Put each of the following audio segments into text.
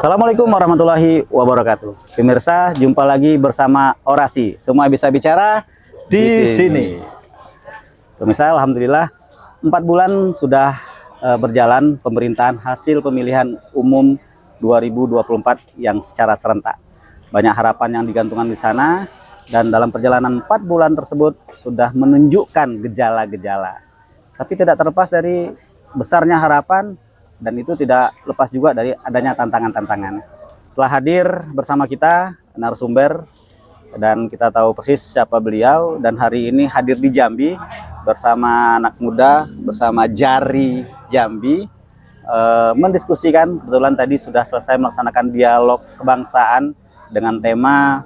Assalamualaikum warahmatullahi wabarakatuh. Pemirsa, jumpa lagi bersama Orasi. Semua bisa bicara di sini. Pemirsa, alhamdulillah 4 bulan sudah berjalan pemerintahan hasil pemilihan umum 2024 yang secara serentak. Banyak harapan yang digantungkan di sana, dan dalam perjalanan 4 bulan tersebut sudah menunjukkan gejala-gejala. Tapi tidak terlepas dari besarnya harapan, dan itu tidak lepas juga dari adanya tantangan-tantangan. Telah hadir bersama kita narasumber, dan kita tahu persis siapa beliau, dan hari ini hadir di Jambi bersama anak muda, bersama Jari Jambi, mendiskusikan. Kebetulan tadi sudah selesai melaksanakan dialog kebangsaan dengan tema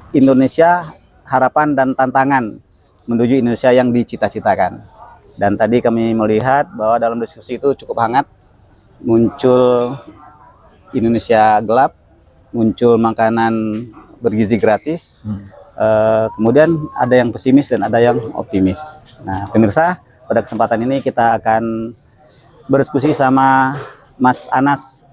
Indonesia, harapan dan tantangan menuju Indonesia yang dicita-citakan. Dan tadi kami melihat bahwa dalam diskusi itu cukup hangat, muncul Indonesia gelap, muncul makanan bergizi gratis, kemudian ada yang pesimis dan ada yang optimis. Nah, pemirsa, pada kesempatan ini kita akan berdiskusi sama Mas Anas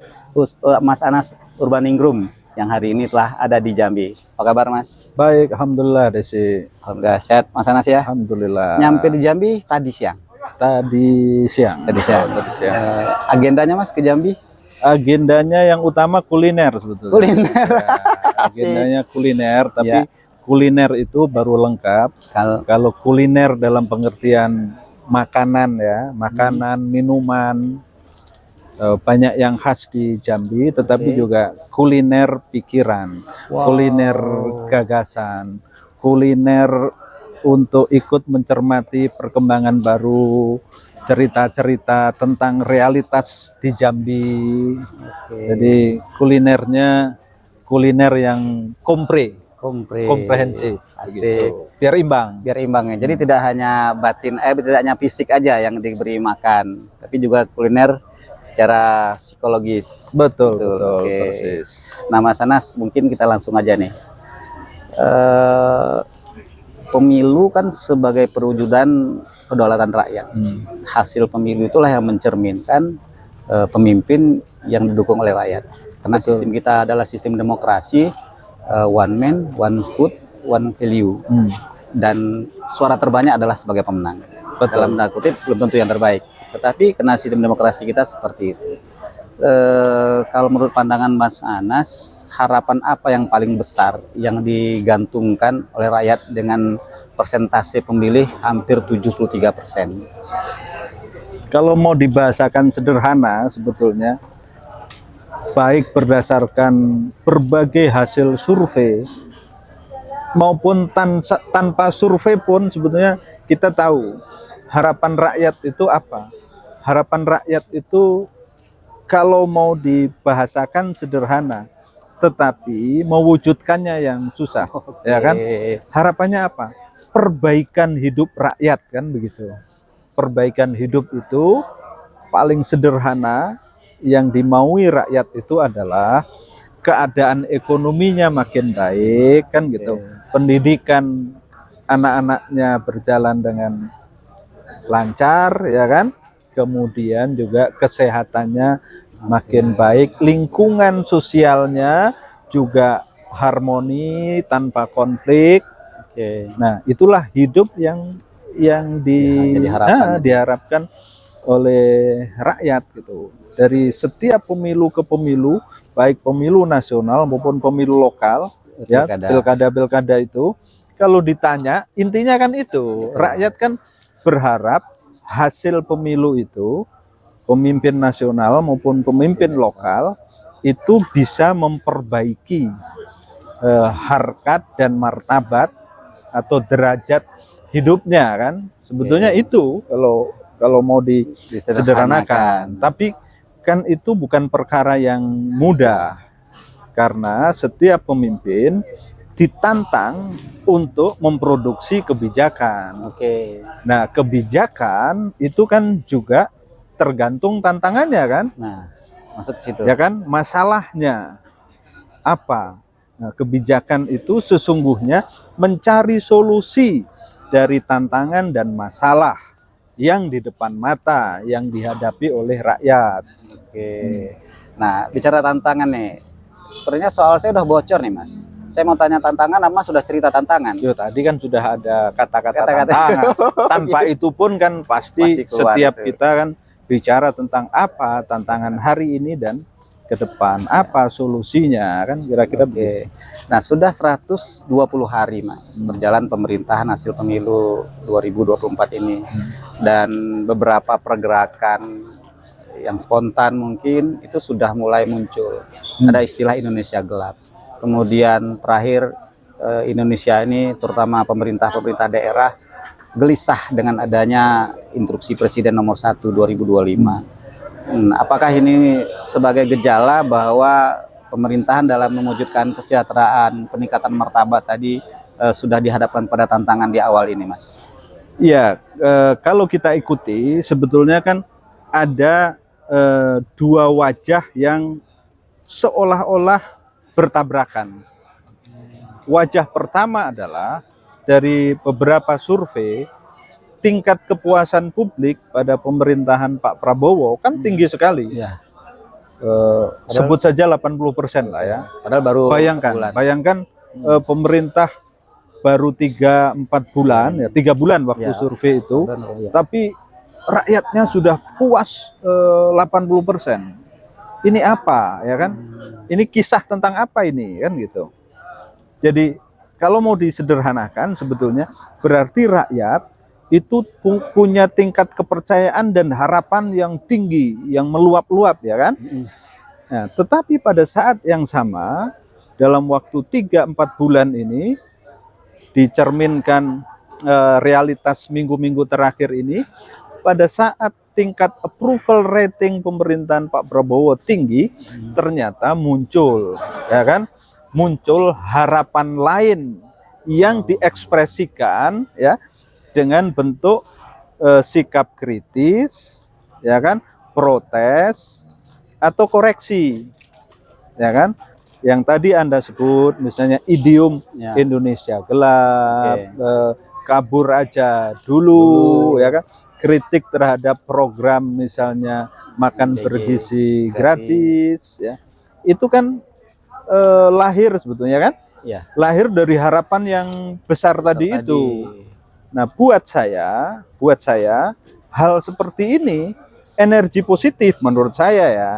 Urbaningrum yang hari ini telah ada di Jambi. Apa kabar, Mas? Baik, alhamdulillah Desi. Alhamdulillah sehat, Mas Anas ya. Alhamdulillah. Nyampe di Jambi tadi siang. Tadi siang. Agendanya, Mas, ke Jambi? Agendanya yang utama kuliner sebetulnya. Kuliner. Agendanya kuliner, tapi Ya. kuliner itu baru lengkap. Kalau kuliner dalam pengertian makanan ya, makanan, minuman, banyak yang khas di Jambi, tetapi juga kuliner pikiran, kuliner gagasan, kuliner untuk ikut mencermati perkembangan baru, cerita-cerita tentang realitas di Jambi. Jadi kulinernya kuliner yang komprehensif, gitu. Biar imbang. Biar imbang ya. Jadi tidak hanya batin, tidak hanya fisik aja yang diberi makan, tapi juga kuliner secara psikologis. Betul. Oke. Persis. Nah, Mas Anas, mungkin kita langsung aja nih. Pemilu kan sebagai perwujudan kedaulatan rakyat. Hasil pemilu itulah yang mencerminkan pemimpin yang didukung oleh rakyat. Karena sistem kita adalah sistem demokrasi, one man, one vote, one value. Dan suara terbanyak adalah sebagai pemenang. Dalam tanda kutip belum tentu yang terbaik, tetapi karena sistem demokrasi kita seperti itu. Kalau menurut pandangan Mas Anas, harapan apa yang paling besar yang digantungkan oleh rakyat dengan persentase pemilih hampir 73%? Kalau mau dibahasakan sederhana sebetulnya, baik berdasarkan berbagai hasil survei maupun tanpa survei pun sebetulnya kita tahu harapan rakyat itu apa. Harapan rakyat itu kalau mau dibahasakan sederhana, tetapi mewujudkannya yang susah, ya kan? Harapannya apa? Perbaikan hidup rakyat, kan begitu. Perbaikan hidup itu paling sederhana, yang dimaui rakyat itu adalah keadaan ekonominya makin baik, kan gitu. Pendidikan anak-anaknya berjalan dengan lancar, ya kan? Kemudian juga kesehatannya makin baik, lingkungan sosialnya juga harmoni tanpa konflik. Nah, itulah hidup yang diharapkan oleh rakyat gitu. Dari setiap pemilu ke pemilu, baik pemilu nasional maupun pemilu lokal, ya, pilkada itu, kalau ditanya intinya kan itu, rakyat kan berharap hasil pemilu itu, pemimpin nasional maupun pemimpin lokal itu bisa memperbaiki harkat dan martabat atau derajat hidupnya, kan sebetulnya itu kalau mau disederhanakan. Tapi kan itu bukan perkara yang mudah, karena setiap pemimpin ditantang untuk memproduksi kebijakan. Nah, kebijakan itu kan juga tergantung tantangannya, kan? Nah, masuk ke situ. Ya kan, masalahnya apa? Nah, kebijakan itu sesungguhnya mencari solusi dari tantangan dan masalah yang di depan mata, yang dihadapi oleh rakyat. Oke. Nah, bicara tantangan nih. Sepertinya soal saya udah bocor nih, Mas. Saya mau tanya tantangan, Mas sudah cerita tantangan. Yo, tadi kan sudah ada kata-kata Kata-kata. tantangan. Tanpa itu pun kan pasti keluar setiap itu. kita kan bicara tentang apa tantangan hari ini dan ke depan, apa solusinya, kan kira-kira begitu. Oke. Nah, sudah 120 hari, Mas, berjalan pemerintahan hasil pemilu 2024 ini. Dan beberapa pergerakan yang spontan mungkin itu sudah mulai muncul. Ada istilah Indonesia gelap. Kemudian terakhir Indonesia ini terutama pemerintah daerah gelisah dengan adanya instruksi Presiden nomor 1 2025. Apakah ini sebagai gejala bahwa pemerintahan dalam mewujudkan kesejahteraan, peningkatan martabat tadi sudah dihadapkan pada tantangan di awal ini, Mas? Iya, kalau kita ikuti sebetulnya kan ada dua wajah yang seolah-olah bertabrakan. Wajah pertama adalah dari beberapa survei, tingkat kepuasan publik pada pemerintahan Pak Prabowo kan tinggi sekali. Ya. Sebut saja 80% lah ya. Padahal baru Bayangkan pemerintah baru 3-4 bulan, ya 3 bulan waktu Ya. survei itu, Ya. tapi rakyatnya sudah puas 80%. Ini apa ya kan? Ini kisah tentang apa ini kan gitu. Jadi kalau mau disederhanakan sebetulnya berarti rakyat itu punya tingkat kepercayaan dan harapan yang tinggi, yang meluap-luap ya kan. Nah, tetapi pada saat yang sama dalam waktu 3-4 bulan ini dicerminkan realitas minggu-minggu terakhir ini, pada saat tingkat approval rating pemerintahan Pak Prabowo tinggi, ternyata muncul ya kan, muncul harapan lain yang diekspresikan ya dengan bentuk sikap kritis, ya kan, protes atau koreksi, ya kan, yang tadi Anda sebut misalnya idiom Ya. Indonesia gelap, kabur aja dulu, ya kan, kritik terhadap program misalnya makan bergizi gratis, ya, itu kan lahir sebetulnya kan, Ya. lahir dari harapan yang besar tadi itu. Nah, buat saya hal seperti ini energi positif menurut saya ya.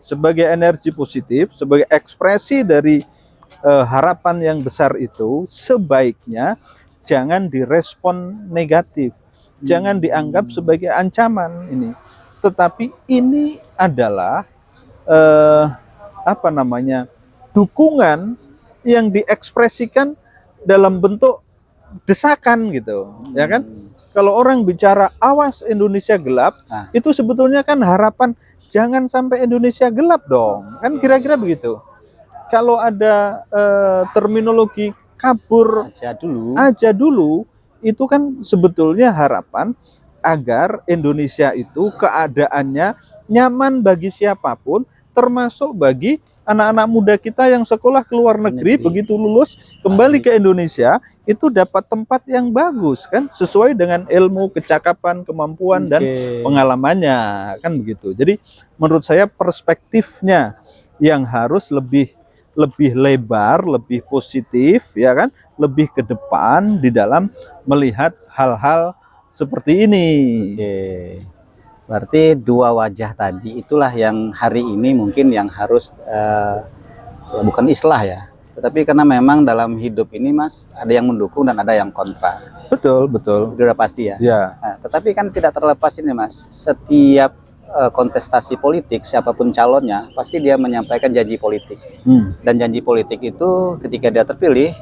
Sebagai energi positif, sebagai ekspresi dari harapan yang besar itu, sebaiknya jangan direspon negatif. Jangan dianggap sebagai ancaman ini. Tetapi ini adalah dukungan yang diekspresikan dalam bentuk desakan gitu, ya kan? Kalau orang bicara awas Indonesia gelap, itu sebetulnya kan harapan jangan sampai Indonesia gelap dong, kan kira-kira begitu. Kalau ada terminologi kabur aja dulu, itu kan sebetulnya harapan agar Indonesia itu keadaannya nyaman bagi siapapun, termasuk bagi anak-anak muda kita yang sekolah ke luar negeri, begitu lulus kembali ke Indonesia itu dapat tempat yang bagus kan, sesuai dengan ilmu, kecakapan, kemampuan dan pengalamannya kan begitu. Jadi menurut saya perspektifnya yang harus lebih lebar, lebih positif ya kan, lebih ke depan di dalam melihat hal-hal seperti ini. Berarti dua wajah tadi itulah yang hari ini mungkin yang harus ya bukan islah ya, tetapi karena memang dalam hidup ini Mas ada yang mendukung dan ada yang kontra. Betul. Udah pasti ya. Nah, tetapi kan tidak terlepas ini Mas, setiap kontestasi politik siapapun calonnya pasti dia menyampaikan janji politik. Dan janji politik itu ketika dia terpilih,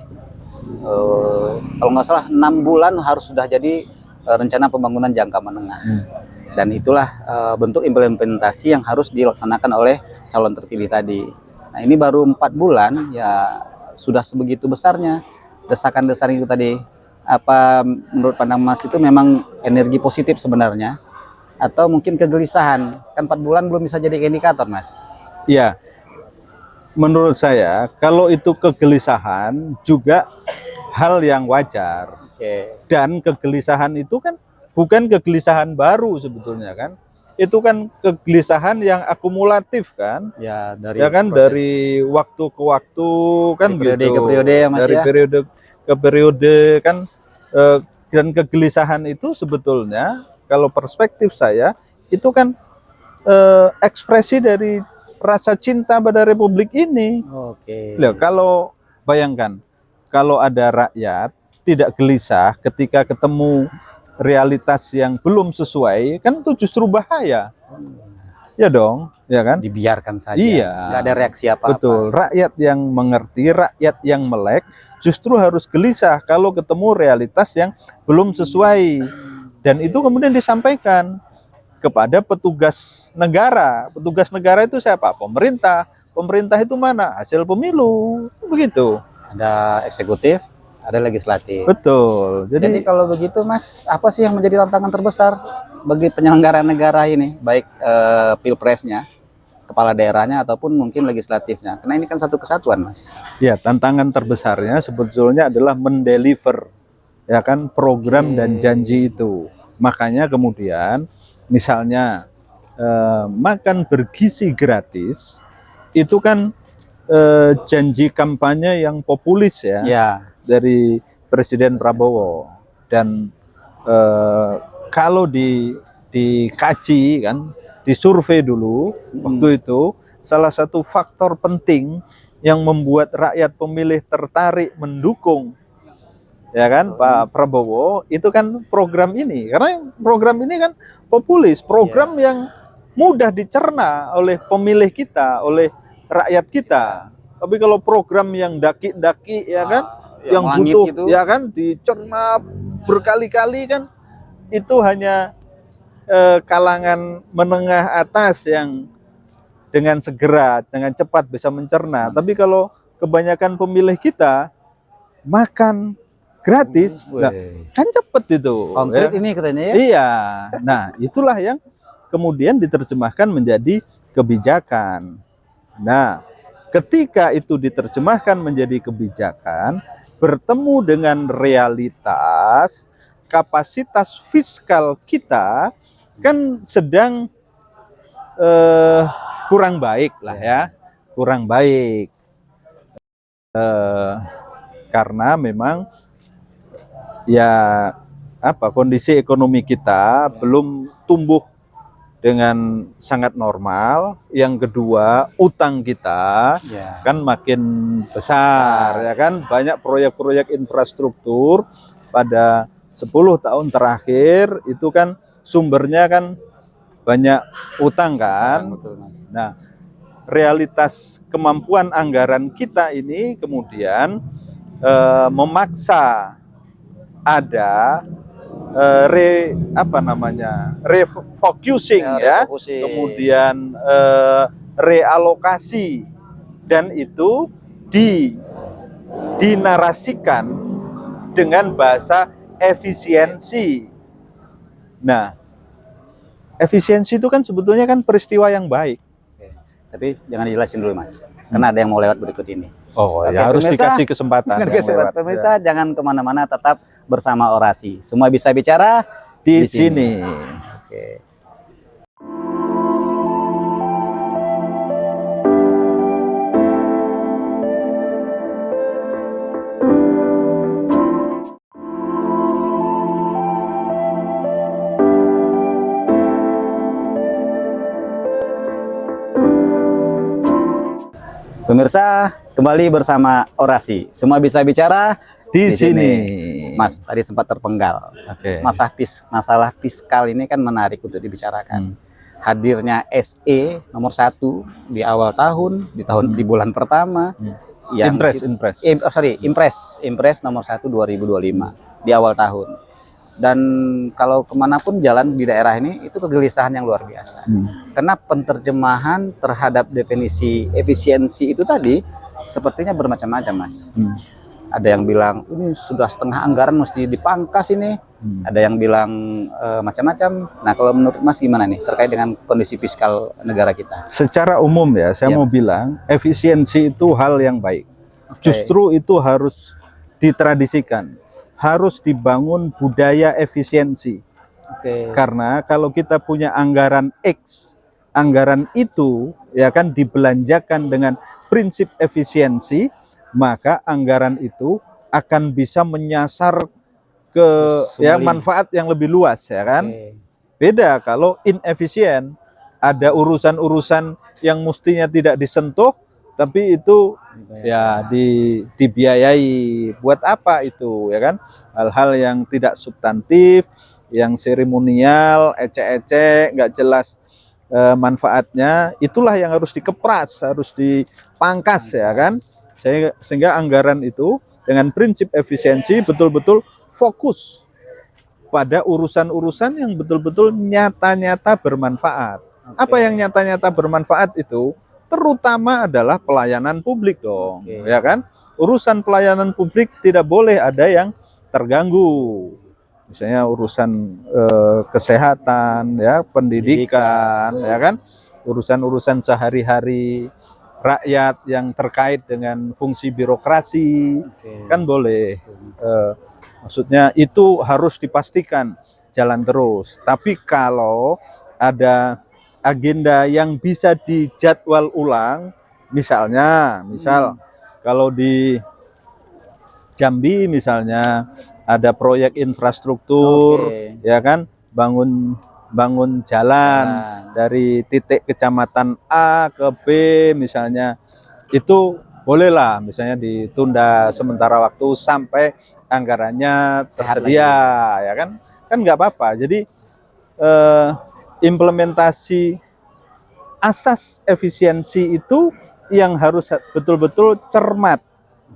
kalau nggak salah 6 bulan harus sudah jadi rencana pembangunan jangka menengah. Dan itulah bentuk implementasi yang harus dilaksanakan oleh calon terpilih tadi. Nah ini baru 4 bulan ya sudah sebegitu besarnya desakan-desakan itu tadi. Apa menurut pandang Mas itu memang energi positif sebenarnya? Atau mungkin kegelisahan? Kan 4 bulan belum bisa jadi indikator Mas. Iya, menurut saya kalau itu kegelisahan juga hal yang wajar. Dan kegelisahan itu kan bukan kegelisahan baru sebetulnya kan. Itu kan kegelisahan yang akumulatif kan. Ya, dari Ya kan, proses. dari waktu ke waktu kan, Dari periode gitu. ke periode ya, Mas, dari ya. periode ke periode kan, dan kegelisahan itu sebetulnya kalau perspektif saya itu kan ekspresi dari rasa cinta pada republik ini. Oke. Loh, kalau bayangkan kalau ada rakyat tidak gelisah ketika ketemu realitas yang belum sesuai, kan itu justru bahaya. Ya dong, ya kan? Dibiarkan saja. Iya. Nggak ada reaksi apa-apa. Betul. Rakyat yang mengerti, rakyat yang melek justru harus gelisah kalau ketemu realitas yang belum sesuai. Dan itu kemudian disampaikan kepada petugas negara. Petugas negara itu siapa? Pemerintah. Pemerintah itu mana? Hasil pemilu. Begitu. Ada eksekutif, ada legislatif. Betul. Jadi kalau begitu, Mas, apa sih yang menjadi tantangan terbesar bagi penyelenggara negara ini, baik pilpresnya, kepala daerahnya, ataupun mungkin legislatifnya? Karena ini kan satu kesatuan, Mas. Ya, tantangan terbesarnya sebetulnya adalah mendeliver, ya kan, program dan janji itu. Makanya kemudian, misalnya makan bergizi gratis, itu kan janji kampanye yang populis ya. Ya. Dari Presiden Prabowo. Dan kalau dikaji kan, disurvei dulu waktu itu, salah satu faktor penting yang membuat rakyat pemilih tertarik mendukung, ya kan, Pak Prabowo, itu kan program ini. Karena program ini kan populis, program yang mudah dicerna oleh pemilih kita, oleh rakyat kita. Tapi kalau program yang daki-daki, ya kan, yang butuh gitu, ya kan, dicerna berkali-kali kan, itu hanya kalangan menengah atas yang dengan segera, dengan cepat bisa mencerna. Tapi kalau kebanyakan pemilih kita makan gratis, nah, kan cepet itu. Konkret ya. Ini katanya ya? Iya. Nah, itulah yang kemudian diterjemahkan menjadi kebijakan. Nah, ketika itu diterjemahkan menjadi kebijakan, bertemu dengan realitas, kapasitas fiskal kita kan sedang kurang baik lah ya, kurang baik. Karena memang ya kondisi ekonomi kita belum tumbuh dengan sangat normal. Yang kedua, utang kita kan makin besar, ya kan. Banyak proyek-proyek infrastruktur pada 10 tahun terakhir itu kan sumbernya kan banyak utang kan. Betul, Mas. Nah, realitas kemampuan anggaran kita ini kemudian memaksa ada refocusing, kemudian realokasi, dan itu dinarasikan dengan bahasa efisiensi. Nah, efisiensi itu kan sebetulnya kan peristiwa yang baik. Oke. Tapi jangan dijelasin dulu, Mas, karena ada yang mau lewat berikut ini. Oh, Oke, ya harus pemirsa, dikasih kesempatan. Pemirsa, jangan kemana-mana, tetap bersama Orasi. Semua bisa bicara di sini. Oke. Pemirsa, kembali bersama Orasi. Semua bisa bicara di sini. Mas, tadi sempat terpenggal. Masalah fiskal ini kan menarik untuk dibicarakan. Hadirnya SE nomor 1 di awal tahun, di bulan pertama. Impres nomor 1 2025 di awal tahun. Dan kalau kemanapun jalan di daerah ini, itu kegelisahan yang luar biasa. Karena penerjemahan terhadap definisi efisiensi itu tadi sepertinya bermacam-macam, Mas. Ada yang bilang ini sudah setengah anggaran mesti dipangkas ini. Ada yang bilang macam-macam. Nah, kalau menurut Mas gimana nih terkait dengan kondisi fiskal negara kita? Secara umum ya, saya mau bilang efisiensi itu hal yang baik. Justru itu harus ditradisikan. Harus dibangun budaya efisiensi. Oke. Karena kalau kita punya anggaran X, anggaran itu ya kan dibelanjakan dengan prinsip efisiensi, maka anggaran itu akan bisa menyasar ke ya manfaat yang lebih luas ya kan. Oke. Beda kalau inefisien, ada urusan-urusan yang mestinya tidak disentuh tapi itu ya dibiayai. Buat apa itu ya kan? Hal-hal yang tidak substantif, yang seremonial, ecek-ecek, nggak jelas manfaatnya, itulah yang harus dikepras, harus dipangkas ya kan. Sehingga anggaran itu dengan prinsip efisiensi betul-betul fokus pada urusan-urusan yang betul-betul nyata-nyata bermanfaat. Apa yang nyata-nyata bermanfaat itu terutama adalah pelayanan publik dong, ya kan? Urusan pelayanan publik tidak boleh ada yang terganggu. Misalnya urusan kesehatan, ya, pendidikan, ya kan? Urusan-urusan sehari-hari rakyat yang terkait dengan fungsi birokrasi, kan boleh. Maksudnya itu harus dipastikan jalan terus. Tapi kalau ada agenda yang bisa dijadwal ulang, misal kalau di Jambi misalnya ada proyek infrastruktur, ya kan, bangun jalan dari titik kecamatan A ke B misalnya, itu bolehlah misalnya ditunda sementara waktu sampai anggarannya tersedia, ya kan nggak apa-apa. Jadi implementasi asas efisiensi itu yang harus betul-betul cermat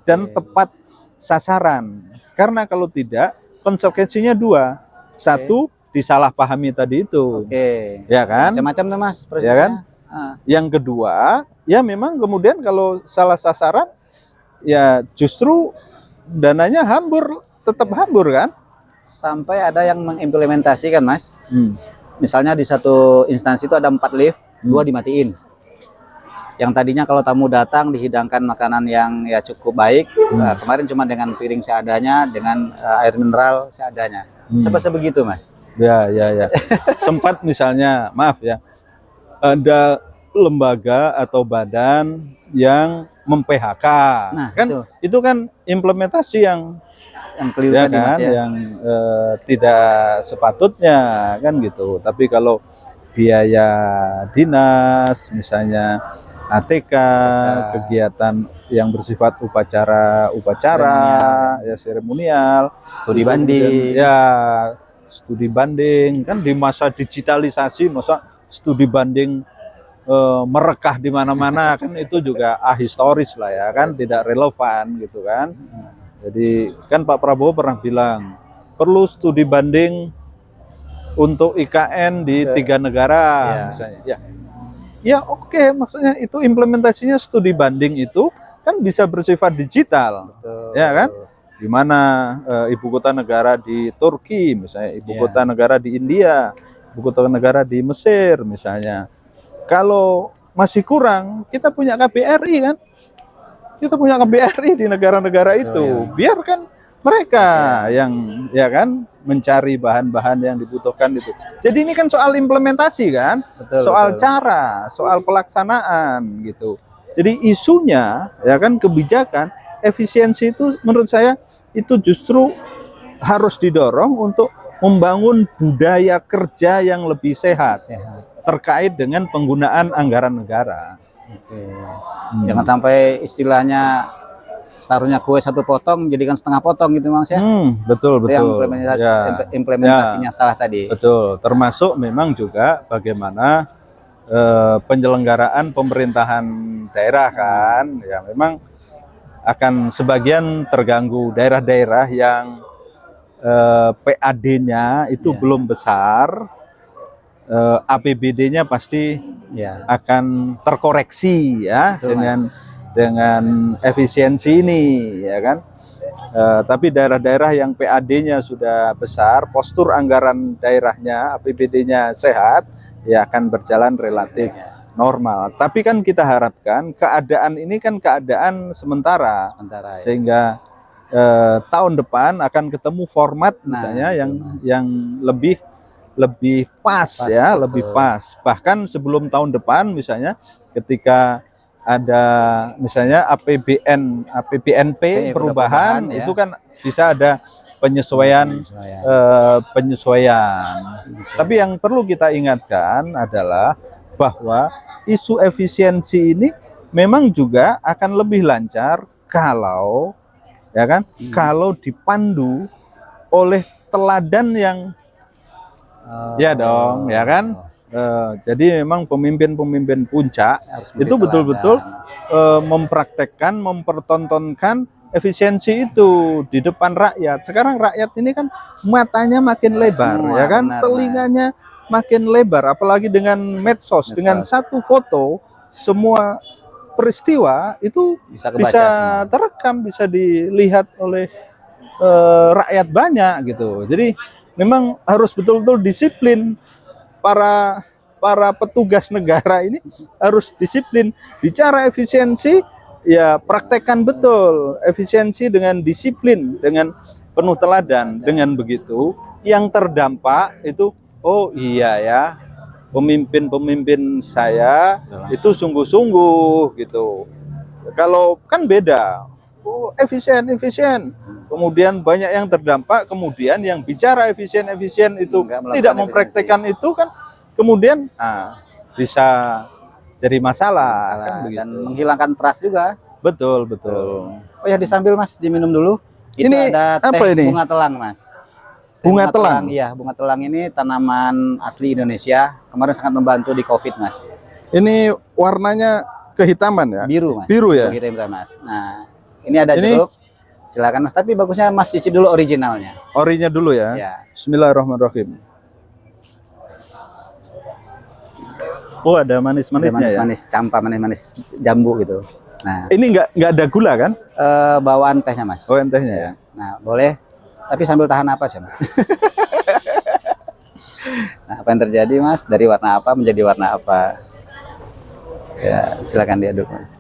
dan tepat sasaran. Karena kalau tidak, konsekuensinya dua. Satu, disalahpahami tadi itu, ya kan? Macam-macam tuh Mas, ya kan? Yang kedua, ya memang kemudian kalau salah sasaran, ya justru dananya hambur, tetap hambur kan? Sampai ada yang mengimplementasikan Mas. Misalnya di satu instansi itu ada 4 lift, 2 dimatiin. Yang tadinya kalau tamu datang dihidangkan makanan yang ya cukup baik, kemarin cuma dengan piring seadanya, dengan air mineral seadanya. Sampai sebegitu Mas. Ya. Sempat misalnya, maaf ya, ada lembaga atau badan yang mem-PHK. Nah, kan itu kan implementasi yang keliru ya tadi kan, Mas ya. yang tidak sepatutnya kan gitu. Tapi kalau biaya dinas misalnya ATK, kegiatan yang bersifat upacara ya seremonial, studi banding, ya studi banding, kan di masa digitalisasi masa studi banding merekah di mana-mana, kan itu juga ahistoris lah ya kan, tidak relevan gitu kan. Jadi kan Pak Prabowo pernah bilang perlu studi banding untuk IKN di 3 negara misalnya. Ya oke, maksudnya itu implementasinya studi banding itu kan bisa bersifat digital. Ya kan? Di mana ibu kota negara di Turki misalnya, ibu kota negara di India, ibu kota negara di Mesir misalnya. Kalau masih kurang, kita punya KBRI kan? Kita punya KBRI di negara-negara itu. Biarkan mereka yang ya kan mencari bahan-bahan yang dibutuhkan itu. Jadi ini kan soal implementasi kan, soal cara, soal pelaksanaan gitu. Jadi isunya ya kan kebijakan efisiensi itu menurut saya itu justru harus didorong untuk membangun budaya kerja yang lebih sehat. Terkait dengan penggunaan anggaran negara. Jangan sampai istilahnya seharusnya kue 1 potong jadikan setengah potong gitu Mas ya. Betul. Yang implementasinya salah tadi. Betul. Termasuk memang juga bagaimana penyelenggaraan pemerintahan daerah kan, ya memang akan sebagian terganggu daerah-daerah yang PAD-nya itu belum besar. APBD-nya pasti akan terkoreksi ya dengan efisiensi ini ya kan. Tapi daerah-daerah yang PAD-nya sudah besar, postur anggaran daerahnya, APBD-nya sehat, ya akan berjalan relatif normal. Tapi kan kita harapkan keadaan ini kan keadaan sementara sehingga tahun depan akan ketemu format misalnya yang lebih lebih pas, ya, betul. lebih pas. Bahkan sebelum tahun depan misalnya ketika ada misalnya APBNP perubahan, perubahan, ya. itu kan bisa ada penyesuaian penyesuaian. Tapi yang perlu kita ingatkan adalah bahwa isu efisiensi ini memang juga akan lebih lancar kalau, ya kan, kalau dipandu oleh teladan yang ya dong, ya kan. Jadi memang pemimpin-pemimpin puncak Harus itu lebih betul-betul teladan. mempraktekkan, mempertontonkan efisiensi itu di depan rakyat. Sekarang rakyat ini kan matanya makin lebar, Semua, ya kan, benar, telinganya makin lebar, apalagi dengan medsos. Dengan satu foto semua peristiwa itu Bisa kebaca bisa semua. terekam, bisa dilihat oleh rakyat banyak gitu. Jadi memang harus betul-betul disiplin, para petugas negara ini harus disiplin. Bicara efisiensi, ya praktekkan betul efisiensi dengan disiplin, dengan penuh teladan. Dengan begitu yang terdampak itu, oh iya ya, pemimpin-pemimpin saya itu sungguh-sungguh gitu. Kalau kan beda, oh efisien, kemudian banyak yang terdampak, kemudian yang bicara efisien itu tidak mempraktekkan itu kan, kemudian bisa jadi masalah kan begitu. Dan menghilangkan trust juga. Betul. Oh ya, disambil Mas, diminum dulu. Ini ada teh apa ini? bunga telang, Mas. Bunga telang? Iya, bunga telang ini tanaman asli Indonesia. Kemarin sangat membantu di COVID, Mas. Ini warnanya kehitaman ya? Biru, Mas. Biru ya? Kita Mas. Nah, ini ada jeruk. Silakan Mas, tapi bagusnya Mas cicip dulu originalnya. Orinya dulu ya? Ya. Bismillahirrahmanirrahim. Oh, ada manis-manisnya ya? Manis-manis campa, manis-manis jambu gitu. Nah, ini nggak ada gula kan? bawaan tehnya, Mas. Oh, tehnya ya? Nah, boleh. Tapi sambil tahan napas ya, Mas. Nah, apa yang terjadi, Mas? Dari warna apa menjadi warna apa? Ya, silakan diaduk, Mas.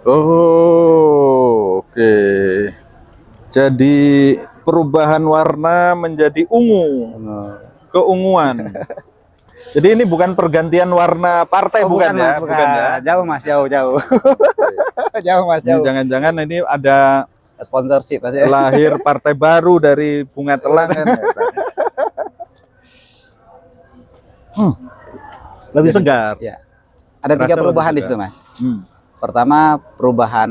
Oh, oke. Jadi perubahan warna menjadi ungu, keunguan. Jadi ini bukan pergantian warna partai, bukan ya? Mas, bukan ya? Jauh, Mas, jauh. Jauh, Mas, jauh. Jangan-jangan ini ada sponsorship, Mas, ya? Lahir partai baru dari bunga telang kan? Lebih segar. Ya. Ada Rasa 3 perubahan lebih di situ, Mas. Pertama, Pertama, perubahan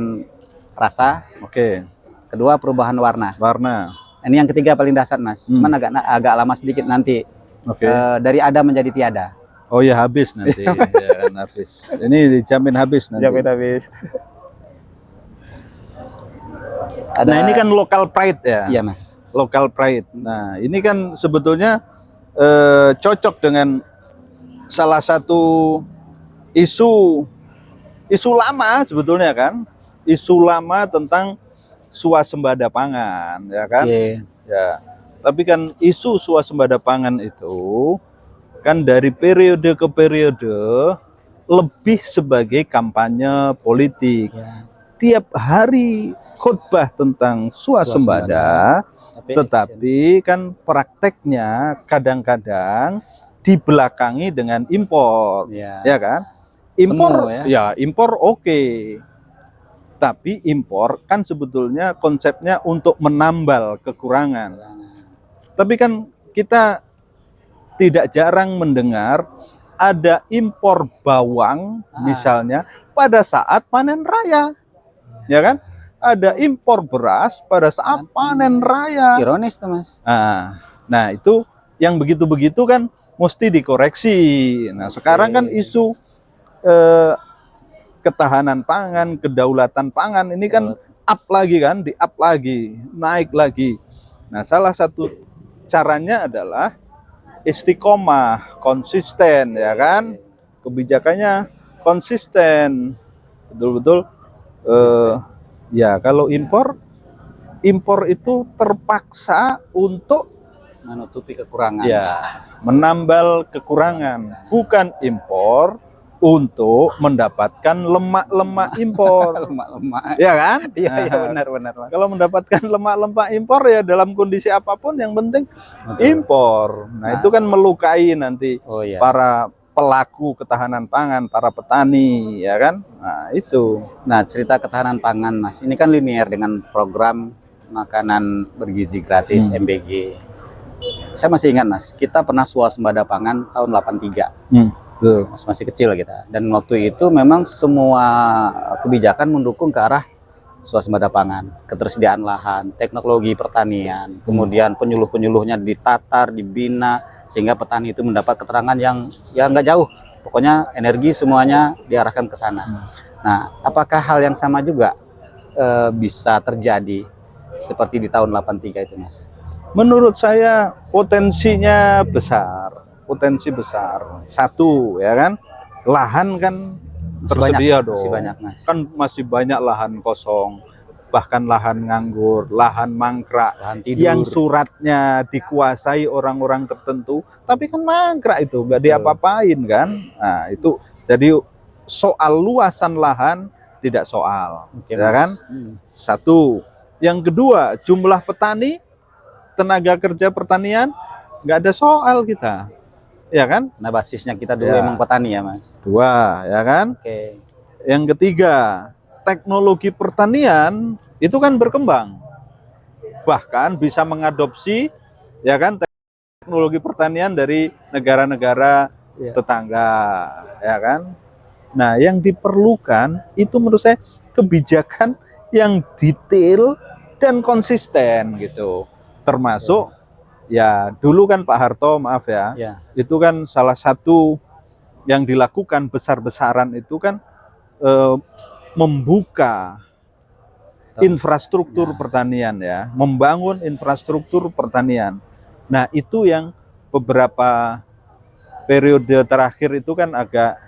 rasa. oke. Kedua, perubahan warna. Warna. Ini yang ketiga paling dasar, Mas. Cuman agak lama sedikit nanti. Oke. Dari ada menjadi tiada. Oh ya, habis nanti. Ya, kan, habis. Ini dijamin habis nanti. Habis. Nah, ini kan local pride ya. Iya, Mas. Local pride. Nah, ini kan sebetulnya cocok dengan salah satu isu lama sebetulnya kan. Isu lama tentang swasembada pangan, ya kan? Ya. Tapi kan isu swasembada pangan itu kan dari periode ke periode lebih sebagai kampanye politik. Tiap hari khutbah tentang swasembada, tetapi kan prakteknya kadang-kadang dibelakangi dengan impor, ya kan? Impor, impor oke. Tapi impor kan sebetulnya konsepnya untuk menambal kekurangan. Tapi kan kita tidak jarang mendengar ada impor bawang misalnya pada saat panen raya, ya kan? Ada impor beras pada saat panen raya. Ironis tuh, Mas. Nah itu yang begitu-begitu kan mesti dikoreksi. Nah sekarang kan isu ketahanan pangan, kedaulatan pangan ini kan up lagi kan, di-up lagi, naik lagi. Nah salah satu caranya adalah istiqomah, konsisten, ya kan? Kebijakannya konsisten, betul-betul. Ya kalau impor itu terpaksa untuk menutupi kekurangan. Ya, menambal kekurangan. Bukan impor untuk mendapatkan lemak-lemak impor. Lemak-lemak. Ya kan? Iya, iya, Nah, benar-benar, Mas. kalau mendapatkan lemak-lemak impor ya dalam kondisi apapun yang penting Betul. impor. Nah, itu kan melukai nanti Oh iya. para pelaku ketahanan pangan, para petani, ya kan? Nah, itu. Nah, cerita ketahanan pangan, Mas. Ini kan linear dengan program makanan bergizi gratis MBG. Saya masih ingat, Mas, kita pernah swasembada pangan tahun 83. Tuh. Masih kecil kita. Dan waktu itu memang semua kebijakan mendukung ke arah swasembada pangan, ketersediaan lahan, teknologi pertanian, kemudian penyuluh-penyuluhnya ditatar, dibina, sehingga petani itu mendapat keterangan yang ya nggak jauh. Pokoknya energi semuanya diarahkan ke sana. Nah, apakah hal yang sama juga bisa terjadi seperti di tahun 83 itu, Mas? Menurut saya potensinya besar. Potensi besar. Satu, ya kan? Lahan kan tersedia dong. Masih banyak, Mas. Kan masih banyak lahan kosong, bahkan lahan nganggur, lahan mangkrak, Lahan tidur. yang suratnya dikuasai orang-orang tertentu, tapi kan mangkrak itu nggak diapa-apain kan. Nah, itu jadi soal luasan lahan tidak soal, Oke, ya Mas. kan? Satu. Yang kedua, jumlah petani, tenaga kerja pertanian nggak ada soal kita, ya kan? Nah, basisnya kita dulu Ya. emang petani ya, Mas. Dua, ya kan? Oke. Yang ketiga, teknologi pertanian itu kan berkembang, bahkan bisa mengadopsi, ya kan, teknologi pertanian dari negara-negara Ya. tetangga, ya kan. Nah, yang diperlukan itu menurut saya kebijakan yang detail dan konsisten gitu, termasuk ya dulu kan Pak Harto, maaf ya, Ya. itu kan salah satu yang dilakukan besar-besaran itu kan membuka infrastruktur pertanian, ya, membangun infrastruktur pertanian. Nah, itu yang beberapa periode terakhir itu kan agak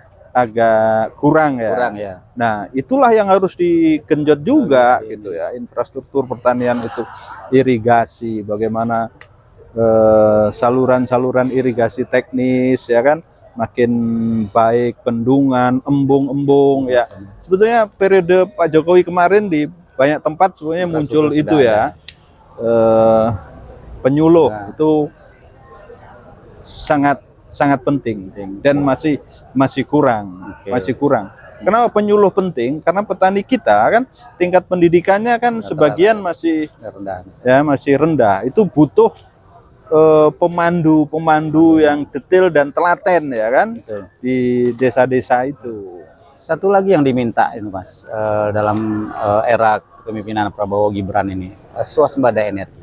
kurang ya. Kurang ya. Nah, itulah yang harus digenjot juga gitu ya, infrastruktur pertanian itu, irigasi, bagaimana saluran-saluran irigasi teknis, ya kan, makin baik, bendungan, embung-embung, ya. Sebetulnya periode Pak Jokowi kemarin di banyak tempat sebenarnya muncul itu ya, penyuluh. Nah. Itu sangat penting dan masih kurang. Oke. Masih kurang. Kenapa penyuluh penting? Karena petani kita kan tingkat pendidikannya kan sebagian masih rendah. ya, masih rendah. Itu butuh pemandu yang detail dan telaten, ya kan. Betul. Di desa-desa itu. Satu lagi yang diminta ini, Mas, dalam era kepemimpinan Prabowo Gibran ini, swasembada energi.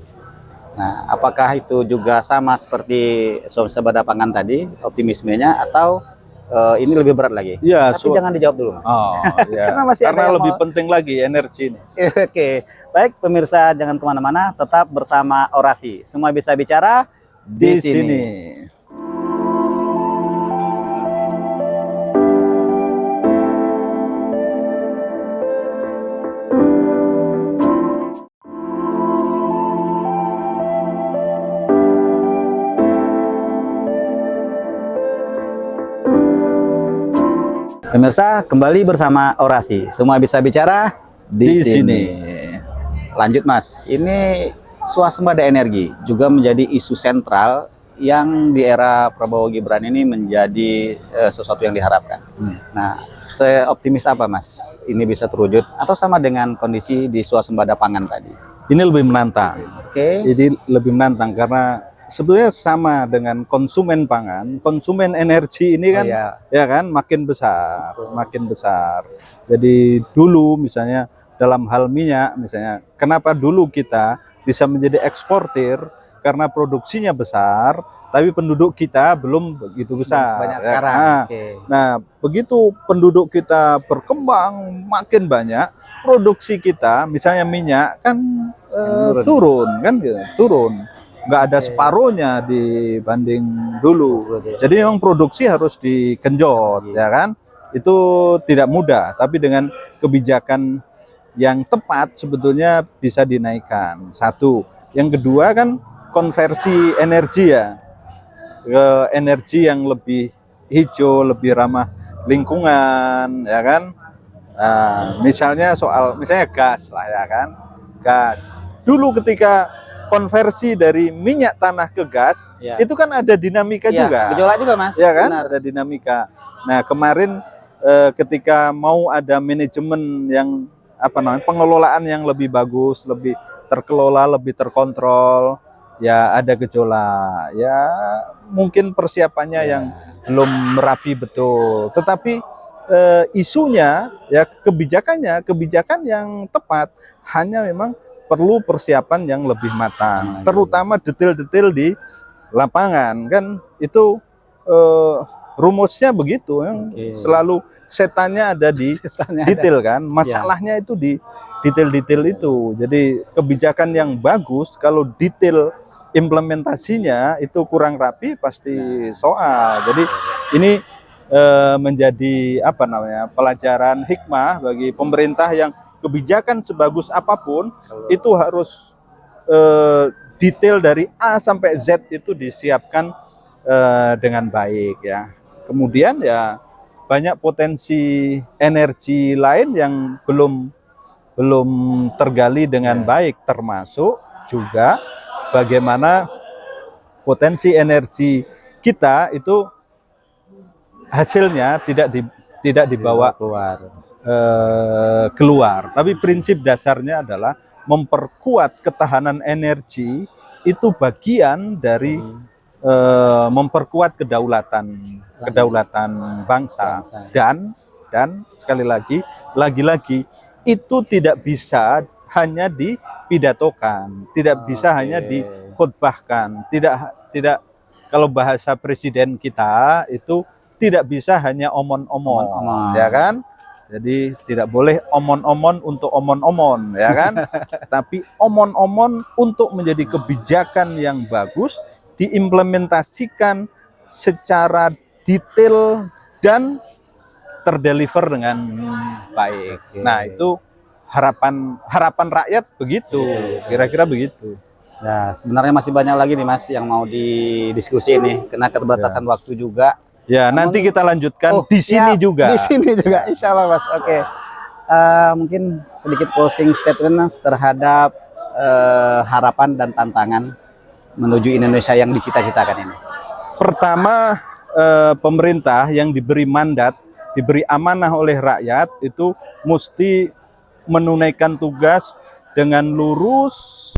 Nah, apakah itu juga sama seperti swasembada pangan tadi, optimismenya, atau ini lebih berat lagi? Ya, Tapi jangan dijawab dulu, Mas. Oh, ya. Karena masih ada Karena yang lebih mau- penting lagi energi ini. Oke, baik pemirsa, jangan kemana-mana, tetap bersama Orasi. Semua bisa bicara Di sini. Pemirsa, kembali bersama Orasi. Semua bisa bicara Di sini. Lanjut, Mas. Ini swasembada energi juga menjadi isu sentral yang di era Prabowo Gibran ini menjadi sesuatu yang diharapkan. Nah, seoptimis apa, Mas? Ini bisa terwujud atau sama dengan kondisi di swasembada pangan tadi? Ini lebih menantang. Oke. Jadi lebih menantang karena sebetulnya sama dengan konsumen pangan, konsumen energi ini kan, ya kan, makin besar, makin besar. Jadi dulu misalnya dalam hal minyak, misalnya, kenapa dulu kita bisa menjadi eksportir? Karena produksinya besar, tapi penduduk kita belum begitu besar. Sebanyak ya. sekarang. Nah, Oke. nah, begitu penduduk kita berkembang makin banyak, produksi kita, misalnya minyak kan turun kan, gitu, turun. Nggak ada separuhnya dibanding dulu. Jadi memang produksi harus digenjot, ya kan? Itu tidak mudah, tapi dengan kebijakan yang tepat sebetulnya bisa dinaikkan. Satu. Yang kedua kan konversi energi ya, ke energi yang lebih hijau, lebih ramah lingkungan, ya kan? Nah, misalnya gas lah, ya kan? Gas. Dulu ketika konversi dari minyak tanah ke gas, Ya. itu kan ada dinamika Ya, juga. gejolak juga Mas. Ya kan? Benar. Ada dinamika. Nah, kemarin ketika mau ada manajemen yang pengelolaan yang lebih bagus, lebih terkelola, lebih terkontrol, ya ada gejolak. Ya mungkin persiapannya yang belum rapi betul. Tetapi isunya ya kebijakan yang tepat, hanya memang perlu persiapan yang lebih matang, terutama detail-detail di lapangan kan itu rumusnya begitu. Selalu setannya ada di detail kan, masalahnya itu di detail-detail itu. Jadi kebijakan yang bagus kalau detail implementasinya itu kurang rapi pasti soal. Jadi ini menjadi pelajaran hikmah bagi pemerintah yang kebijakan sebagus apapun itu harus detail dari A sampai Z itu disiapkan dengan baik ya. Kemudian ya banyak potensi energi lain yang belum tergali dengan baik, termasuk juga bagaimana potensi energi kita itu hasilnya tidak dibawa keluar. Tapi prinsip dasarnya adalah memperkuat ketahanan energi itu bagian dari memperkuat kedaulatan bangsa. Dan sekali lagi itu tidak bisa hanya dipidatokan, tidak bisa hanya dikhotbahkan, tidak kalau bahasa presiden kita itu tidak bisa hanya omon-omon, ya kan? Jadi tidak boleh omon-omon untuk omon-omon, ya kan? Tapi omon-omon untuk menjadi kebijakan yang bagus, diimplementasikan secara detail dan terdeliver dengan baik. Nah, itu harapan rakyat begitu, kira-kira begitu. Nah, sebenarnya masih banyak lagi nih Mas yang mau didiskusi ini, karena keterbatasan waktu juga. Ya, nanti kita lanjutkan di sini juga. Di sini juga, insya Allah Mas. Oke. Mungkin sedikit closing statement Mas terhadap harapan dan tantangan menuju Indonesia yang dicita-citakan ini. Pertama, pemerintah yang diberi mandat, diberi amanah oleh rakyat itu mesti menunaikan tugas dengan lurus,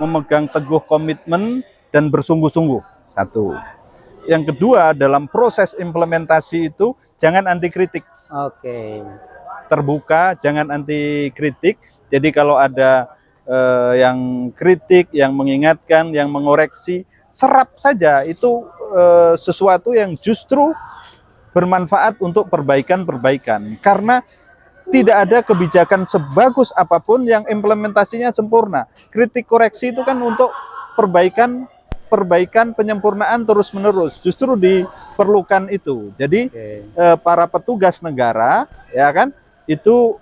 memegang teguh komitmen dan bersungguh-sungguh. Satu. Yang kedua, dalam proses implementasi itu jangan anti kritik. Oke. Terbuka, jangan anti kritik. Jadi kalau ada yang kritik, yang mengingatkan, yang mengoreksi, serap saja. Itu sesuatu yang justru bermanfaat untuk perbaikan-perbaikan. Karena tidak ada kebijakan sebagus apapun yang implementasinya sempurna. Kritik koreksi itu kan untuk perbaikan, penyempurnaan terus-menerus. Justru diperlukan itu. Jadi para petugas negara, ya kan, itu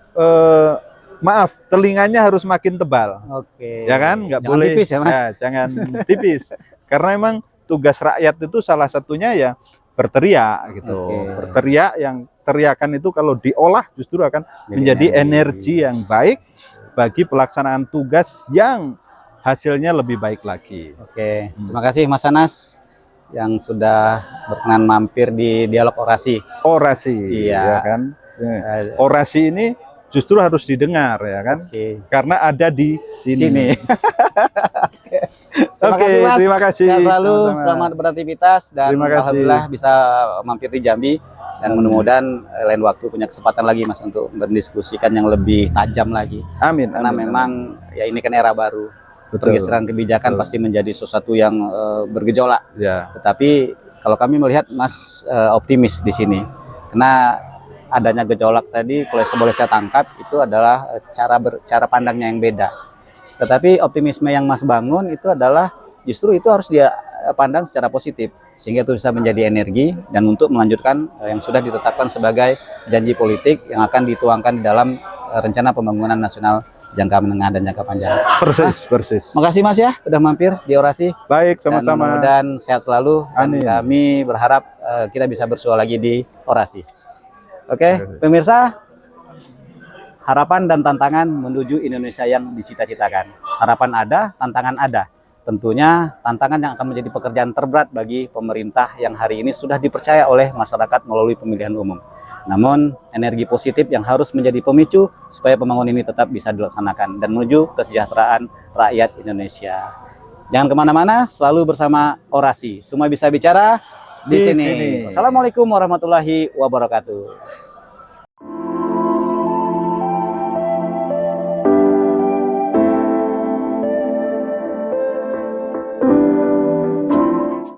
telinganya harus makin tebal. Ya kan, nggak boleh tipis ya Mas. Ya, jangan tipis. Karena memang tugas rakyat itu salah satunya ya berteriak gitu. Berteriak, yang teriakan itu kalau diolah justru akan menjadi energi yang baik bagi pelaksanaan tugas yang hasilnya lebih baik lagi. Oke, terima kasih Mas Anas yang sudah berkenan mampir di Dialog Orasi. Iya, ya kan. Orasi ini justru harus didengar, ya kan. Karena ada di sini. Terima kasih. Sehat selalu, selamat beraktivitas dan alhamdulillah bisa mampir di Jambi dan mudah-mudahan lain waktu punya kesempatan lagi Mas untuk berdiskusikan yang lebih tajam lagi. Amin. Karena memang ya ini kan era baru. Pergeseran kebijakan pasti menjadi sesuatu yang bergejolak. Tetapi kalau kami melihat Mas optimis di sini, karena adanya gejolak tadi, kalau boleh saya tangkap itu adalah cara pandangnya yang beda. Tetapi optimisme yang Mas bangun itu adalah justru itu harus dia pandang secara positif, sehingga itu bisa menjadi energi dan untuk melanjutkan yang sudah ditetapkan sebagai janji politik yang akan dituangkan di dalam rencana pembangunan nasional jangka menengah dan jangka panjang. Persis. Makasih Mas ya sudah mampir di Orasi. Baik, sama-sama. Dan sehat selalu. Dan Amin. kami berharap kita bisa bersua lagi di Orasi. Oke, pemirsa, harapan dan tantangan menuju Indonesia yang dicita-citakan. Harapan ada, tantangan ada. Tentunya tantangan yang akan menjadi pekerjaan terberat bagi pemerintah yang hari ini sudah dipercaya oleh masyarakat melalui pemilihan umum. Namun, energi positif yang harus menjadi pemicu supaya pembangunan ini tetap bisa dilaksanakan dan menuju kesejahteraan rakyat Indonesia. Jangan kemana-mana, selalu bersama Orasi. Semua bisa bicara di sini. Assalamualaikum warahmatullahi wabarakatuh.